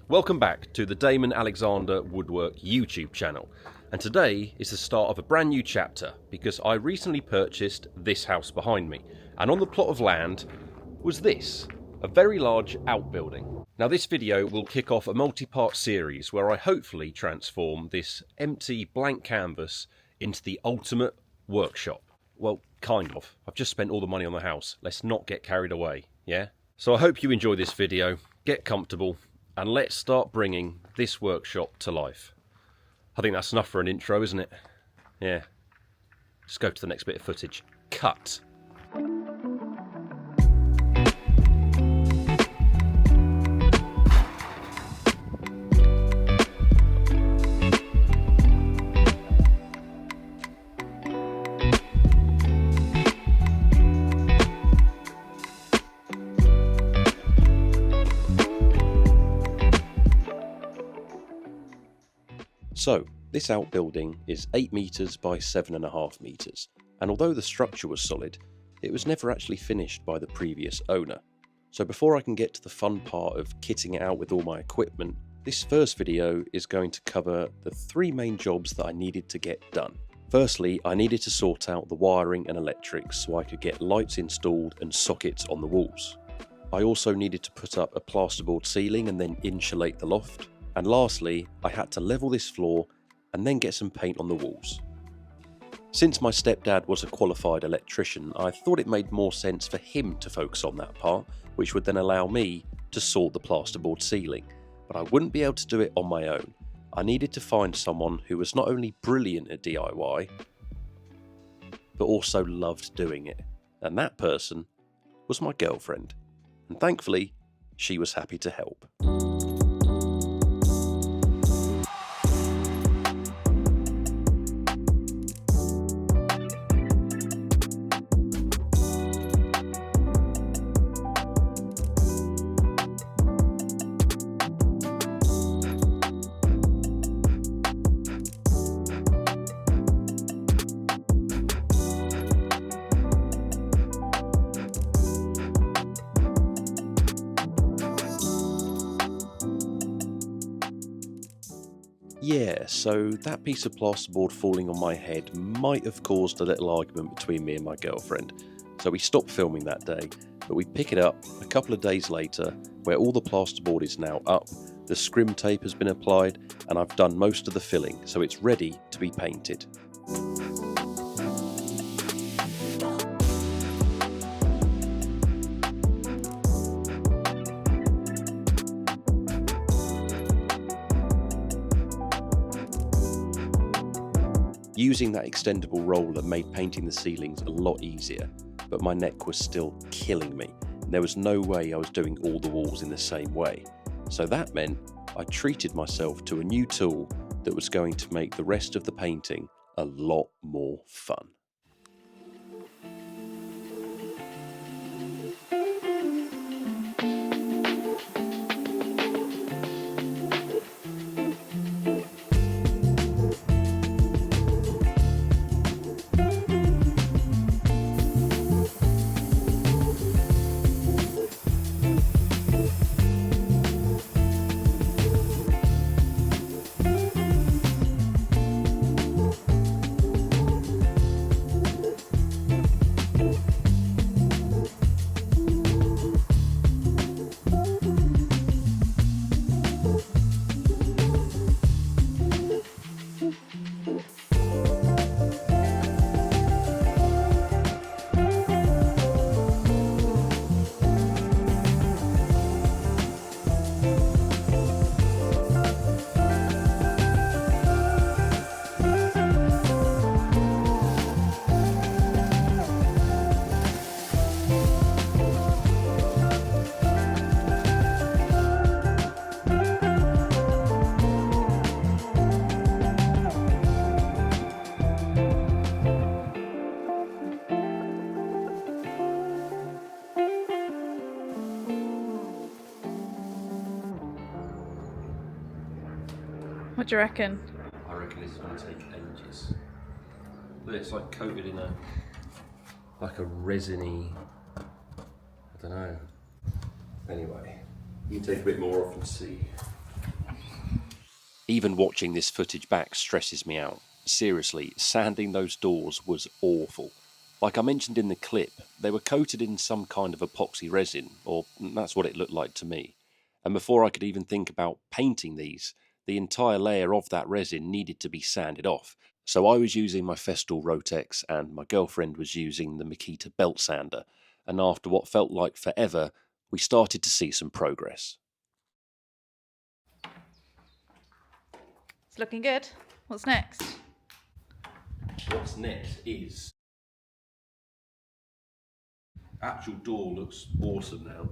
Welcome back to the Damon Alexander Woodwork YouTube channel, and today is the start of a brand new chapter because I recently purchased this house behind me, and on the plot of land was this, a very large outbuilding. Now this video will kick off a multi-part series where I hopefully transform this empty blank canvas into the ultimate workshop. Well, kind of. I've just spent all the money on the house. Let's not get carried away, yeah? So I hope you enjoy this video, get comfortable, and let's start bringing this workshop to life. I think that's enough for an intro, isn't it? Yeah. Let's go to the next bit of footage. Cut. So, this outbuilding is 8 metres by 7.5 metres, and although the structure was solid, it was never actually finished by the previous owner. So before I can get to the fun part of kitting it out with all my equipment, this first video is going to cover the 3 main jobs that I needed to get done. Firstly, I needed to sort out the wiring and electrics so I could get lights installed and sockets on the walls. I also needed to put up a plasterboard ceiling and then insulate the loft. And lastly, I had to level this floor and then get some paint on the walls. Since my stepdad was a qualified electrician, I thought it made more sense for him to focus on that part, which would then allow me to sort the plasterboard ceiling. But I wouldn't be able to do it on my own. I needed to find someone who was not only brilliant at DIY, but also loved doing it. And that person was my girlfriend. And thankfully, she was happy to help. Yeah, so that piece of plasterboard falling on my head might have caused a little argument between me and my girlfriend. So we stopped filming that day, but we pick it up a couple of days later where all the plasterboard is now up, the scrim tape has been applied, and I've done most of the filling, so it's ready to be painted. Using that extendable roller made painting the ceilings a lot easier, but my neck was still killing me. There was no way I was doing all the walls in the same way. So that meant I treated myself to a new tool that was going to make the rest of the painting a lot more fun. What do you reckon? I reckon this is going to take ages. But it's like coated in a, like a resiny, I don't know. Anyway, you can take a bit more off and see. Even watching this footage back stresses me out. Seriously, sanding those doors was awful. Like I mentioned in the clip, they were coated in some kind of epoxy resin, or that's what it looked like to me. And before I could even think about painting these, the entire layer of that resin needed to be sanded off. So I was using my Festool Rotex and my girlfriend was using the Makita belt sander. And after what felt like forever, we started to see some progress. It's looking good. What's next? What's next is... actual door looks awesome now,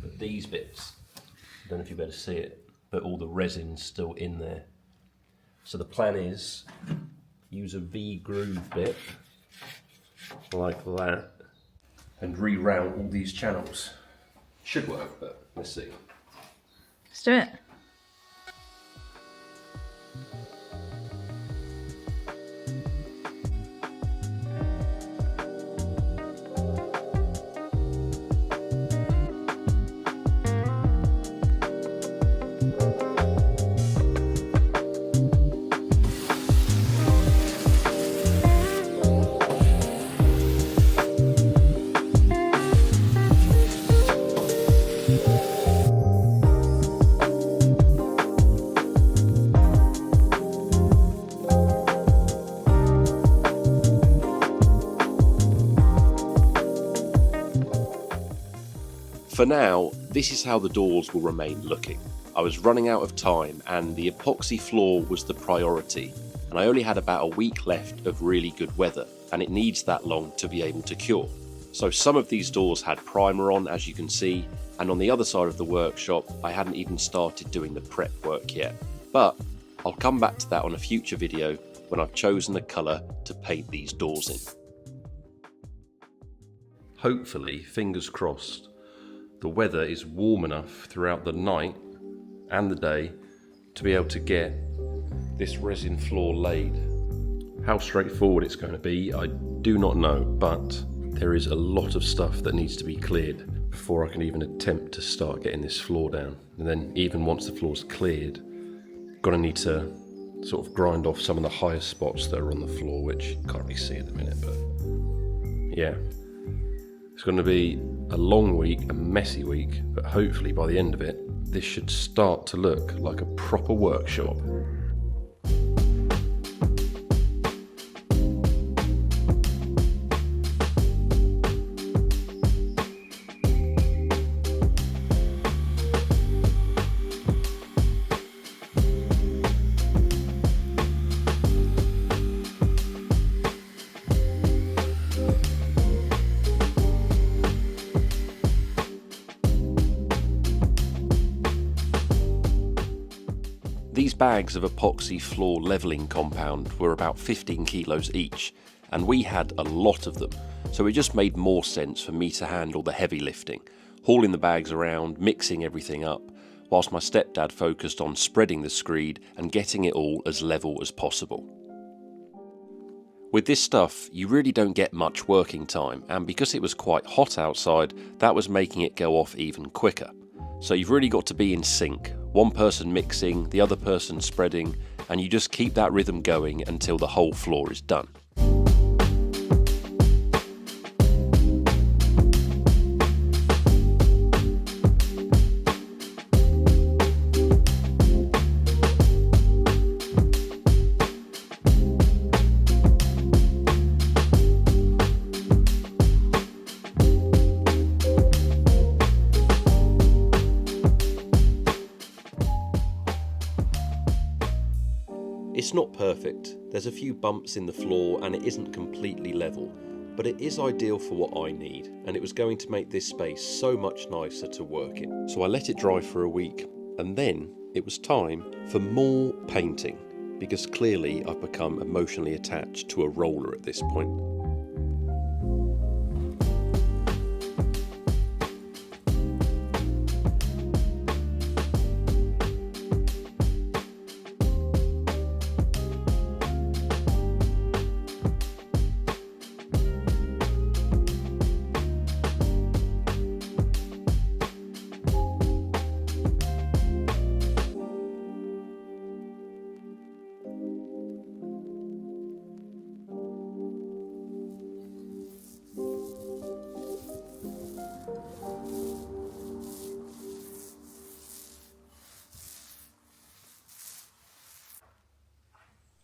but these bits, I don't know if you better see it, but all the resin's still in there. So the plan is use a V-groove bit like that and reroute all these channels. Should work, but let's see. Let's do it. For now, this is how the doors will remain looking. I was running out of time and the epoxy floor was the priority, and I only had about a week left of really good weather, and it needs that long to be able to cure. So some of these doors had primer on, as you can see, and on the other side of the workshop I hadn't even started doing the prep work yet. But I'll come back to that on a future video when I've chosen the colour to paint these doors in. Hopefully, fingers crossed, the weather is warm enough throughout the night and the day to be able to get this resin floor laid. How straightforward it's going to be, I do not know, but there is a lot of stuff that needs to be cleared before I can even attempt to start getting this floor down. And then even once the floor's cleared, gonna need to sort of grind off some of the highest spots that are on the floor, which you can't really see at the minute, but yeah. It's going to be a long week, a messy week, but hopefully by the end of it, this should start to look like a proper workshop. These bags of epoxy floor levelling compound were about 15 kilos each, and we had a lot of them, so it just made more sense for me to handle the heavy lifting, hauling the bags around, mixing everything up, whilst my stepdad focused on spreading the screed and getting it all as level as possible. With this stuff, you really don't get much working time, and because it was quite hot outside, that was making it go off even quicker. So you've really got to be in sync, one person mixing, the other person spreading, and you just keep that rhythm going until the whole floor is done. It's not perfect, there's a few bumps in the floor and it isn't completely level, but it is ideal for what I need, and it was going to make this space so much nicer to work in. So I let it dry for a week, and then it was time for more painting, because clearly I've become emotionally attached to a roller at this point.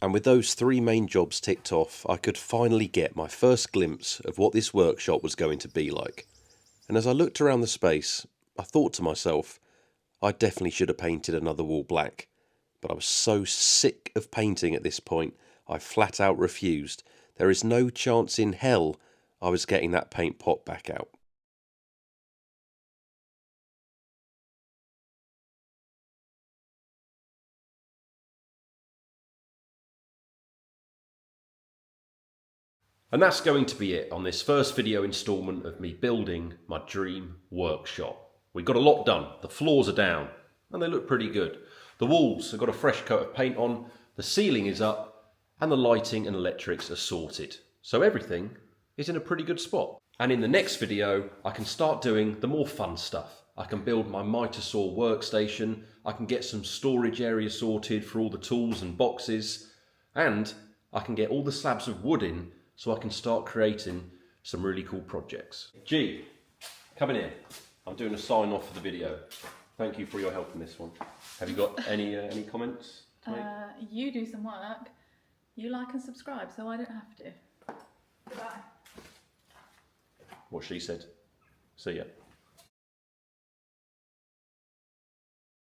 And with those 3 main jobs ticked off, I could finally get my first glimpse of what this workshop was going to be like. And as I looked around the space, I thought to myself, I definitely should have painted another wall black. But I was so sick of painting at this point, I flat out refused. There is no chance in hell I was getting that paint pot back out. And that's going to be it on this first video instalment of me building my dream workshop. We got a lot done. The floors are down and they look pretty good. The walls have got a fresh coat of paint on, the ceiling is up, and the lighting and electrics are sorted. So everything is in a pretty good spot. And in the next video, I can start doing the more fun stuff. I can build my miter saw workstation, I can get some storage areas sorted for all the tools and boxes, and I can get all the slabs of wood in so I can start creating some really cool projects. G, come in here. I'm doing a sign off for the video. Thank you for your help in this one. Have you got any comments to make? You do some work. You like and subscribe, so I don't have to. Goodbye. What she said. See ya.